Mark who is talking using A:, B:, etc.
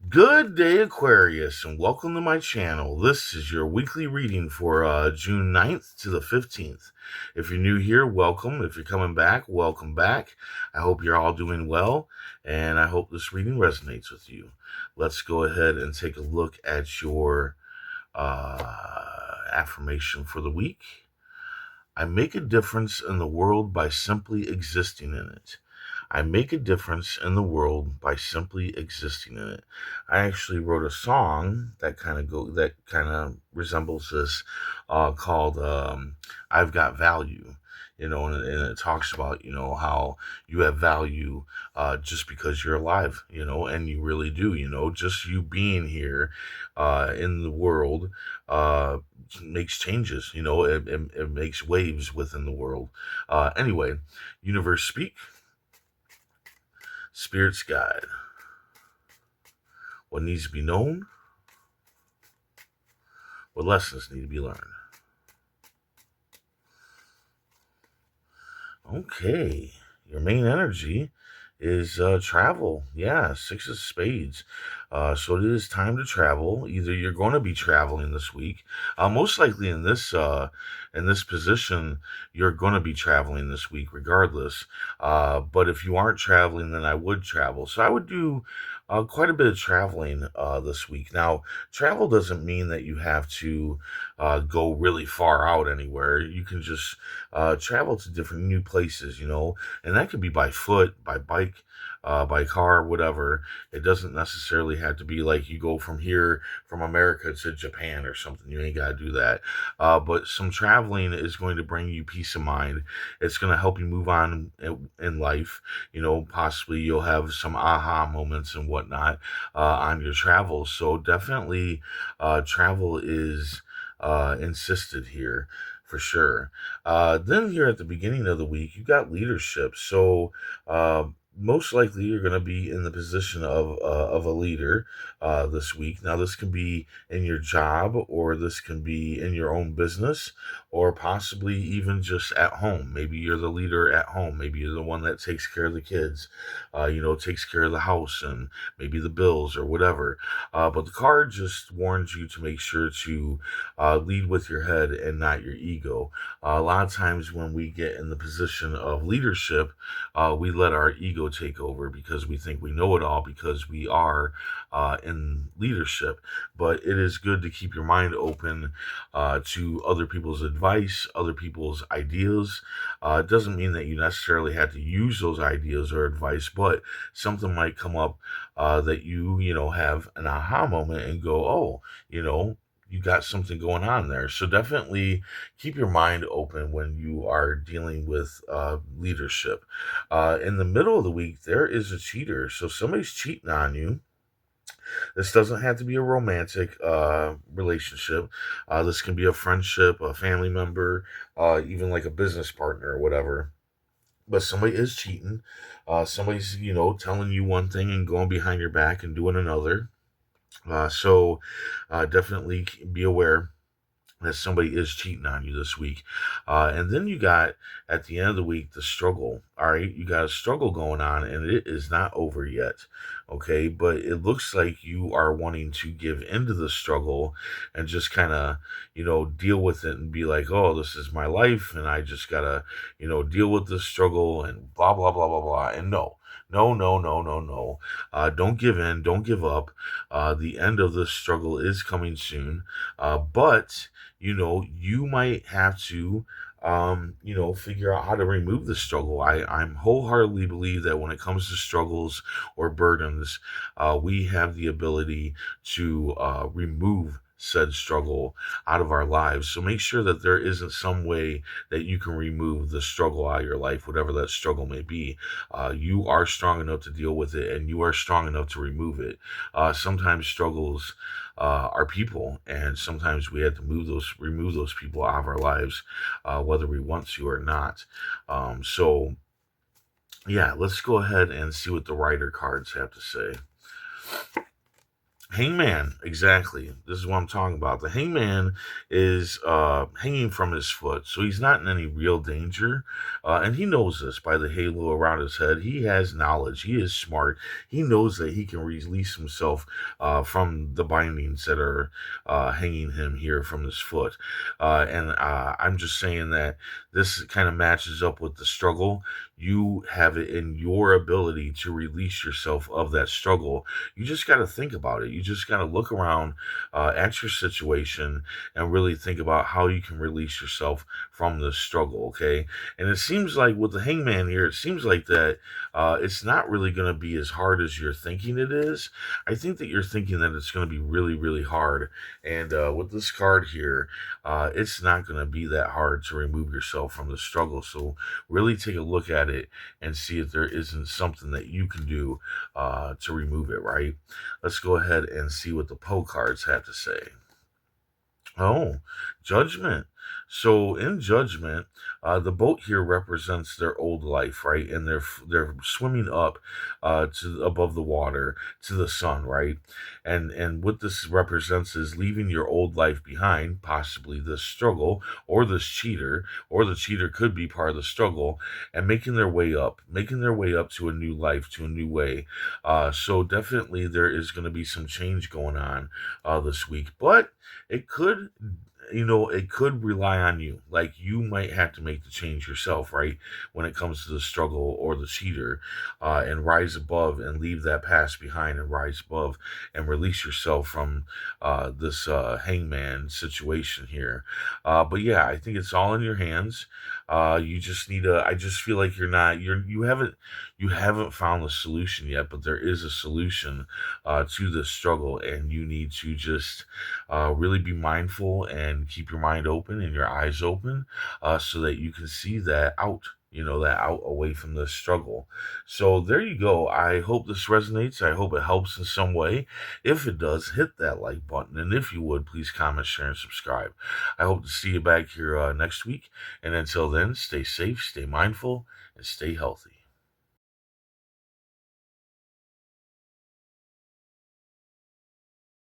A: Good day, Aquarius, and welcome to my channel. This is your weekly reading for June 9th to the 15th. If you're new here, welcome. If you're coming back, welcome back. I hope you're all doing well, and I hope this reading resonates with you. Let's go ahead and take a look at your affirmation for the week. I make a difference in the world by simply existing in it. I make a difference in the world by simply existing in it. I actually wrote a song that kind of resembles this, called "I've Got Value." And it talks about how you have value just because you're alive, and you really do. Just you being here in the world makes changes. It makes waves within the world. Anyway, universe speak. Spirit's guide. What needs to be known? What lessons need to be learned? Okay, your main energy is travel. Yeah, six of spades. So it is time to travel. Either you're going to be traveling this week. Most likely in this position, you're going to be traveling this week, regardless. But if you aren't traveling, then I would travel. So I would do quite a bit of traveling this week. Now, travel doesn't mean that you have to go really far out anywhere. You can just travel to different new places, and that could be by foot, by bike, by car, whatever. It doesn't necessarily have to be like you go from here, from America to Japan or something. You ain't got to do that. But some traveling is going to bring you peace of mind. It's going to help you move on in life. Possibly you'll have some aha moments and whatnot on your travels. So definitely, travel is insisted here for sure. Then here at the beginning of the week, you got leadership. So most likely you're going to be in the position of a leader this week. Now, this can be in your job, or this can be in your own business, or possibly even just at home. Maybe you're the leader at home. Maybe you're the one that takes care of the kids, takes care of the house and maybe the bills or whatever. But the card just warns you to make sure to lead with your head and not your ego. A lot of times when we get in the position of leadership, we let our ego take over because we think we know it all because we are in leadership. But it is good to keep your mind open to other people's advice, other people's ideas. It doesn't mean that you necessarily have to use those ideas or advice, but something might come up that you have an aha moment and go, oh, you got something going on there. So definitely keep your mind open when you are dealing with leadership. In the middle of the week, there is a cheater. So somebody's cheating on you. This doesn't have to be a romantic relationship. This can be a friendship, a family member, even like a business partner or whatever. But somebody is cheating. Somebody's, telling you one thing and going behind your back and doing another. So definitely be aware that somebody is cheating on you this week. And then you got at the end of the week the struggle. All right, you got a struggle going on, and it is not over yet. Okay, but it looks like you are wanting to give into the struggle and just kind of, deal with it and be like, oh, this is my life, and I just gotta, deal with this struggle and blah blah blah blah blah. And no. No, no, no, no, no. Don't give in. Don't give up. The end of this struggle is coming soon. But you might have to, figure out how to remove the struggle. I'm wholeheartedly believe that when it comes to struggles or burdens, we have the ability to remove said struggle out of our lives. So make sure that there isn't some way that you can remove the struggle out of your life, whatever that struggle may be. You are strong enough to deal with it, and you are strong enough to remove it. Sometimes struggles are people, and sometimes we have to remove those people out of our lives, whether we want to or not. So yeah, let's go ahead and see what the writer cards have to say. Hangman, exactly. This is what I'm talking about. The hangman is hanging from his foot, so he's not in any real danger. And he knows this by the halo around his head. He has knowledge. He is smart. He knows that he can release himself from the bindings that are hanging him here from his foot. And I'm just saying that this kind of matches up with the struggle. You have it in your ability to release yourself of that struggle. You just got to think about it. You just got to look around at your situation and really think about how you can release yourself from this struggle. Okay. And it seems like with the hangman here, it seems like that it's not really going to be as hard as you're thinking it is. I think that you're thinking that it's going to be really, really hard. And with this card here, it's not going to be that hard to remove yourself from the struggle. So really take a look at it and see if there isn't something that you can do to remove it, right? Let's go ahead and see what the Poe cards have to say. Oh, judgment. So in judgment, the boat here represents their old life, right? And they're swimming up to above the water to the sun, right? And what this represents is leaving your old life behind, possibly this struggle or this cheater, or the cheater could be part of the struggle, and making their way up to a new life, to a new way. So definitely there is going to be some change going on this week, but it could, it could rely on you. Like you might have to make the change yourself, right? When it comes to the struggle or the cheater, and rise above and leave that past behind and rise above and release yourself from this hangman situation here. But yeah, I think it's all in your hands. You just need to. I just feel like you haven't found the solution yet, but there is a solution to this struggle, and you need to just really be mindful and keep your mind open and your eyes open so that you can see that out. That out away from the struggle. So there you go. I hope this resonates. I hope it helps in some way. If it does, hit that like button. And if you would, please comment, share, and subscribe. I hope to see you back here next week. And until then, stay safe, stay mindful, and stay healthy.